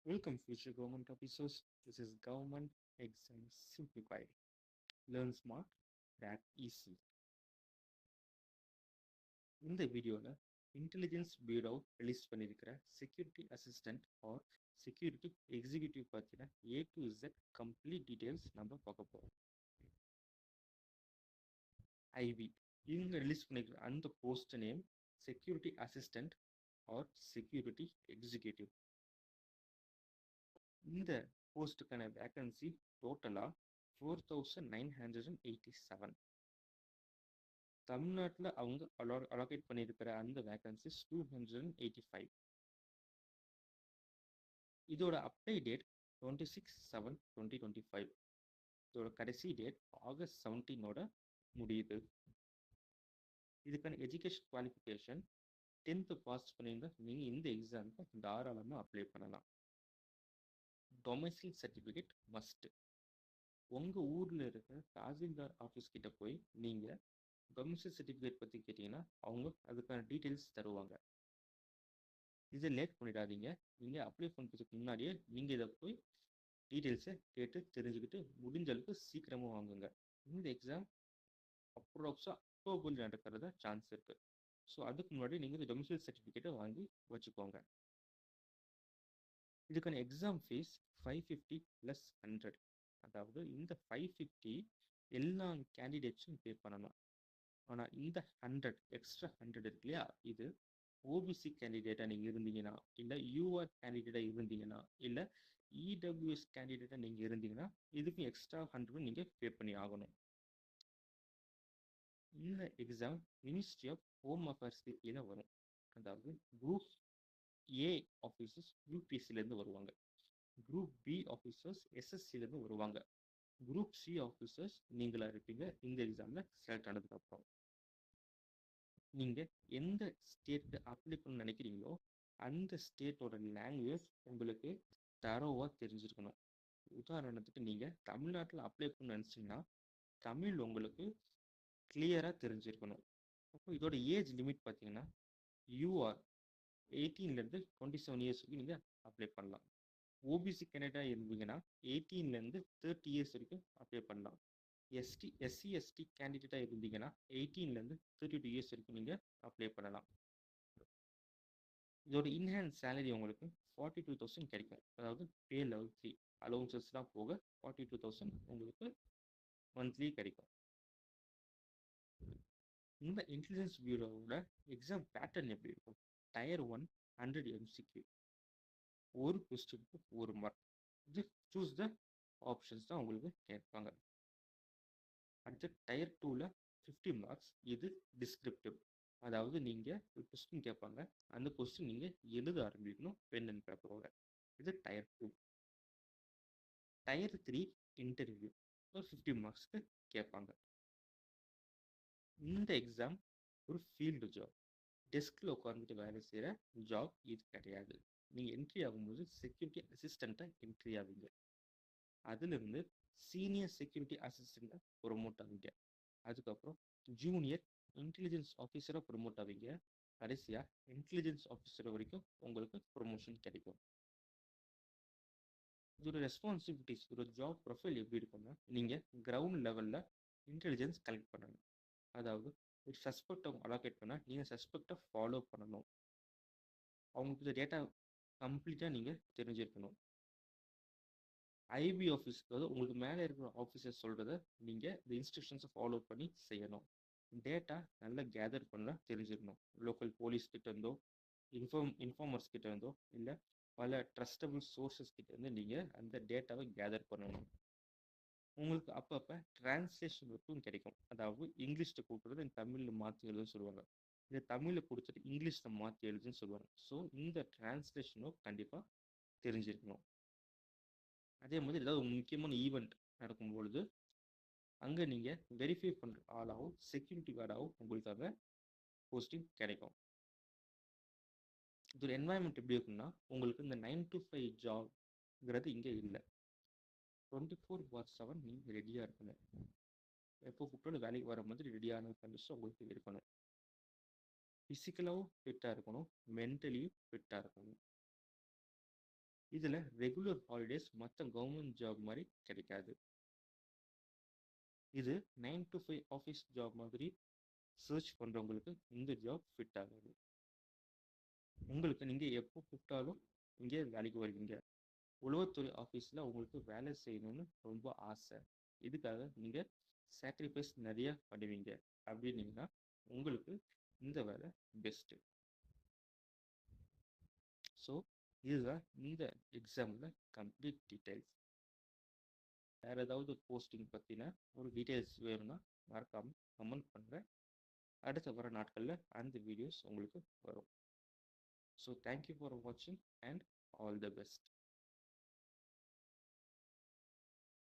Welcome, future government officers. This is Government Exam Simplified. Learn smart, crack easy. இந்த வீடியோவில் intelligence bureau release பண்ணியிருக்கிற security assistant or security executive பற்றின A to Z complete details நம்ம பார்க்க போகிறோம். IB இவங்க release பண்ணியிருக்கிற அந்த post name security assistant or security executive. இந்த போஸ்ட்டுக்கான வேக்கன்சி டோட்டலாக 4987. தமிழ்நாட்டில் அவங்க அலோகேட் பண்ணியிருக்கிற அந்த வேக்கன்சிஸ் 285. இதோட அப்ளை டேட் 26/7/2025. இதோட கடைசி டேட் August 17 முடியுது. இதுக்கான எஜுகேஷன் குவாலிஃபிகேஷன் 10th பாஸ் பண்ணியிருந்தா நீங்கள் இந்த எக்ஸாமுக்கு தாராளமாக அப்ளை பண்ணலாம். டொமைசில் சர்டிஃபிகேட் மஸ்ட். உங்கள் ஊரில் இருக்கிற தாசில்தார் ஆஃபீஸ் கிட்ட போய் நீங்கள் டொமைசில் சர்டிஃபிகேட் பற்றி கேட்டிங்கன்னா அவங்க அதுக்கான டீட்டெயில்ஸ் தருவாங்க. இதை லேட் பண்ணிடாதீங்க. நீங்கள் அப்ளை பண்ணுறதுக்கு முன்னாடியே நீங்கள் இதை போய் டீட்டெயில்ஸை கேட்டு தெரிஞ்சுக்கிட்டு முடிஞ்ச அளவுக்கு சீக்கிரமாக வாங்குங்க. இந்த எக்ஸாம் அப்ராக்ஸாக அக்டோபரில் நடக்கிறத சான்ஸ் இருக்குது. ஸோ அதுக்கு முன்னாடி நீங்கள் இந்த டொமைசில் சர்டிஃபிகேட்டை வாங்கி வச்சுக்கோங்க. இதுக்கான எக்ஸாம் ஃபீஸ் 550 + 100. அதாவது இந்த 550 எல்லா கேண்டிடேட்ஸும் பே பண்ணணும். ஆனால் இந்த 100 எக்ஸ்ட்ரா 100 இருக்கு இல்லையா, இது ஓபிசி கேண்டிடேட்டாக நீங்கள் இருந்தீங்கன்னா, இல்லை யூஆர் கேண்டிடேட்டாக இருந்தீங்கன்னா, இல்லை இடபிள்யூஎஸ் கேண்டிடேட்டாக நீங்கள் இருந்தீங்கன்னா இதுக்கும் எக்ஸ்ட்ரா 100 நீங்கள் பே பண்ணி ஆகணும். இந்த exam ministry of home affairs கீழே வரும். அதாவது குரூப் ஏ ஆஃபீஸர்ஸ் யூபிஎஸ்சிலேருந்து வருவாங்க, குரூப் பி ஆஃபீஸர்ஸ் எஸ்எஸ்சிலேருந்து வருவாங்க, குரூப் சி ஆஃபீஸர்ஸ் நீங்களாக இருப்பீங்க இந்த எக்ஸாமில் செலக்ட் ஆனதுக்கப்புறம். நீங்கள் எந்த ஸ்டேட்டுக்கு அப்ளை பண்ண நினைக்கிறீங்களோ அந்த ஸ்டேட்டோட லாங்குவேஜ் உங்களுக்கு தரோவாக தெரிஞ்சிருக்கணும். உதாரணத்துக்கு நீங்கள் தமிழ்நாட்டில் அப்ளை பண்ண நினச்சிங்கன்னா தமிழ் உங்களுக்கு கிளியராக தெரிஞ்சிருக்கணும். அப்போ இதோட ஏஜ் லிமிட் பார்த்தீங்கன்னா யூஆர் 18லேருந்து 27 இயர்ஸ் வரைக்கும் நீங்கள் அப்ளை பண்ணலாம். ஓபிசி கேண்டிடேட்டாக இருந்தீங்கன்னா 18லேருந்து 30 இயர்ஸ் வரைக்கும் அப்ளை பண்ணலாம். எஸ்சி/எஸ்டி கேண்டிடேட்டாக இருந்தீங்கன்னா 18லேருந்து 32 இயர்ஸ் வரைக்கும் நீங்கள் அப்ளை பண்ணலாம். இதோட இன்ஹேண்ட் சேலரி உங்களுக்கு 42,000 கிடைக்கும். அதாவது பே லெவல் 3 அலோவன்சஸ்லாம் போக 42,000 உங்களுக்கு மந்த்லி கிடைக்கும். இந்த இன்டெலிஜென்ஸ் பியூரோவோட எக்ஸாம் பேட்டர்ன் எப்படி இருக்கும்? டயர் 1 100 MCQ, ஒரு கொஸ்டினுக்கு 1 மார்க். இது சூஸ் த ஆப்ஷன்ஸ் தான் உங்களுக்கு கேட்பாங்க. அடுத்து டயர் 2ல் 50 மார்க்ஸ். இது டிஸ்கிரிப்டிவ், அதாவது நீங்கள் ஒரு கொஸ்டின் கேட்பாங்க, அந்த கொஸ்டின் நீங்கள் எழுத ஆரம்பிக்கணும் பென் அண்ட் பேப்பரோட. இது டயர் 2. டயர் 3 இன்டர்வியூ, ஒரு 50 மார்க்ஸ்க்கு கேட்பாங்க. இந்த எக்ஸாம் ஒரு ஃபீல்டு ஜாப், டெஸ்கில் உட்காந்துட்டு வேலை செய்கிற ஜாப் இது கிடையாது. நீங்கள் என்ட்ரி ஆகும்போது செக்யூரிட்டி அசிஸ்டண்ட்டாக என்ட்ரி ஆவீங்க. அதுலேருந்து சீனியர் செக்யூரிட்டி அசிஸ்டண்ட்டாக ப்ரொமோட் ஆவீங்க. அதுக்கப்புறம் ஜூனியர் இன்டெலிஜென்ஸ் ஆஃபீஸராக ப்ரொமோட் ஆவீங்க. கடைசியாக இன்டெலிஜென்ஸ் ஆஃபீஸர் வரைக்கும் உங்களுக்கு ப்ரொமோஷன் கிடைக்கும். இதோட ரெஸ்பான்சிபிலிட்டிஸ், இதோட ஜாப் ப்ரொஃபைல் எப்படி இருக்குன்னா, நீங்கள் கிரவுண்ட் லெவலில் இன்டெலிஜென்ஸ் கலெக்ட் பண்ணணும். அதாவது ஒரு சஸ்பெக்ட் அவங்க அலோகேட் பண்ணால் நீங்கள் சஸ்பெக்டை ஃபாலோ பண்ணணும். அவங்களுக்கு டேட்டா கம்ப்ளீட்டாக நீங்கள் தெரிஞ்சிருக்கணும். ஐபி ஆஃபீஸ்க்கு வந்து உங்களுக்கு மேலே இருக்கிற ஆஃபீஸர் சொல்கிறத நீங்கள் இந்த இன்ஸ்ட்ரக்ஷன்ஸை ஃபாலோ பண்ணி செய்யணும். டேட்டா நல்லா கேதர் பண்ண தெரிஞ்சிருக்கணும். லோக்கல் போலீஸ் கிட்ட இருந்தோ, இன்ஃபார்மர்ஸ் கிட்ட இருந்தோ, இல்லை பல ட்ரஸ்டபிள் சோர்ஸஸ் கிட்ட இருந்து நீங்கள் அந்த டேட்டாவை கேதர் பண்ணணும். உங்களுக்கு அப்பப்போ டிரான்ஸ்லேஷன் ஒர்க்கும் கிடைக்கும். அதாவது இங்கிலீஷில் கொடுக்குறது தமிழில் மாற்றி எழுதுன்னு சொல்லுவாங்க, இல்லை தமிழில் கொடுத்துட்டு இங்கிலீஷில் மாற்றி எழுதுன்னு சொல்லுவாங்க. ஸோ இந்த டிரான்ஸ்லேஷனும் கண்டிப்பாக தெரிஞ்சிருக்கணும். அதே மாதிரி ஏதாவது ஒரு முக்கியமான ஈவெண்ட் நடக்கும்பொழுது அங்கே நீங்கள் வெரிஃபை பண்ணுற ஆளாகவும் செக்யூரிட்டி கார்டாகவும் உங்களுக்காக போஸ்டிங் கிடைக்கும். இது ஒரு என்வாயன்மெண்ட் எப்படி இருக்குன்னா, உங்களுக்கு இந்த 9 to 5 ஜாப்ங்கிறது இங்கே இல்லை. 24/7 நீங்கள் ரெடியாக இருக்கணும். எப்போ கூப்பிட்டு வேலைக்கு வர மாதிரி ரெடியான கண்டிஷன் உங்களுக்கு இருக்கணும். ஃபிசிக்கலாகவும் ஃபிட்டாக இருக்கணும், மென்டலியும் ஃபிட்டாக இருக்கணும். இதில் ரெகுலர் ஹாலிடேஸ் மற்ற கவர்மெண்ட் ஜாப் மாதிரி கிடைக்காது. இது 9 to 5 ஆஃபீஸ் ஜாப் மாதிரி சர்ச் பண்ணுறவங்களுக்கு இந்த ஜாப் ஃபிட் ஆகாது. உங்களுக்கு நீங்கள் எப்போ கூப்பிட்டாலும் இங்கே வேலைக்கு வருவீங்க. உளவுத்துறை ஆஃபீஸில் உங்களுக்கு வேலை செய்யணும்னு ரொம்ப ஆசை. இதுக்காக நீங்கள் சாக்ரிஃபைஸ் நிறைய பண்ணுவீங்க அப்படின்னீங்கன்னா உங்களுக்கு இந்த வேலை பெஸ்ட்டு. ஸோ இதுதான் இந்த எக்ஸாமில் கம்ப்ளீட் டீட்டெயில்ஸ். வேறு ஏதாவது போஸ்டிங் பற்றின ஒரு டீட்டெயில்ஸ் வேணும்னா மறக்காமல் கமெண்ட் பண்ணுறேன். அடுத்த வர நாட்களில் அந்த வீடியோஸ் உங்களுக்கு வரும். ஸோ தேங்க்யூ ஃபார் வாட்சிங் அண்ட் ஆல் த பெஸ்ட்.